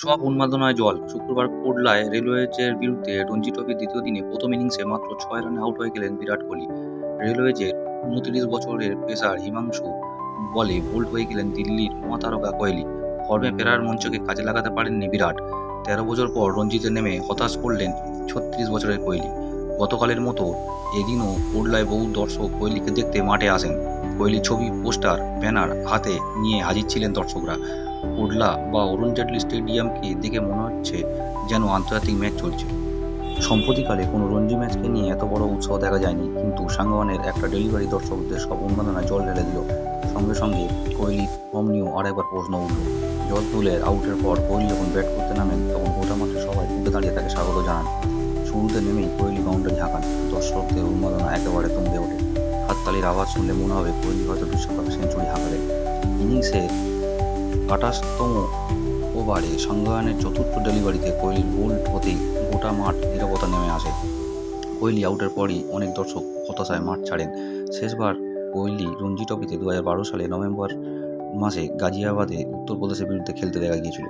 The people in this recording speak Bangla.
সব উন্মাদনায় জল। শুক্রবার কোটলায় রেলওয়েজের বিরুদ্ধে রঞ্জি ট্রফির দ্বিতীয় দিনে প্রথম ইনিংসে মাত্র ৬ রানে আউট হয়ে গেলেন বিরাট কোহলি। রেলওয়েজের ২৯ বছরের পেসার হিমাংশু বলে বোল্ড হয়ে গেলেন দিল্লির মহাতারকা কোহলি। ফর্মে ফেরার মঞ্চকে কাজে লাগাতে পারেননি বিরাট। ১৩ বছর পর রঞ্জিতে নেমে হতাশ করলেন ৩৬ বছরের কোহলি। গতকালের মতো এদিনও কোটলায় বহু দর্শক কোহলিকে দেখতে মাঠে আসেন। কোহলির ছবি, পোস্টার, ব্যানার হাতে নিয়ে হাজির ছিলেন দর্শকরা। কোটলা বা অরুণ জেটলি স্টেডিয়ামকে দেখে মনে হচ্ছে যেন আন্তর্জাতিক ম্যাচ চলছে। সম্প্রতিকালে কোনো রঞ্জি ম্যাচকে নিয়ে এত বড় উৎসাহ দেখা যায়নি, কিন্তু সাঙ্গওয়ানের একটা ডেলিভারি দর্শকদের সব উন্মাদনায় জল ঢেলে দিল। সঙ্গে সঙ্গে কোহলির ফর্ম নিয়েও আরেকবার প্রশ্ন উঠল। জর্জ দুলের আউটের পর কোহলি যখন ব্যাট করতে নামেন তখন গোটা মাঠে সবাই উঠে দাঁড়িয়ে তাকে স্বাগত জানান। শুরুতে নেমেই কোহলি বাউন্ডারি হাঁকান, দর্শকদের উন্মাদনা একেবারে তুঙ্গে ওঠে। হাততালির আওয়াজ শুনলে মনে হবে কোহলি হয়তো বিশ্বকাপে সেঞ্চুরি হাঁকালেন। ইনিংসের ২৮তম ওভারে সাঙ্গওয়ানের চতুর্থ ডেলিভারিতে কোহলির বোল্ড হতেই গোটা মাঠ নীরবতা নেমে আসে। কোহলি আউটের পরই অনেক দর্শক হতাশায় মাঠ ছাড়েন। শেষবার কোহলি রঞ্জি ট্রফিতে ২০১২ সালে নভেম্বর মাসে গাজিয়াবাদে উত্তরপ্রদেশের বিরুদ্ধে খেলতে দেখা গিয়েছিল।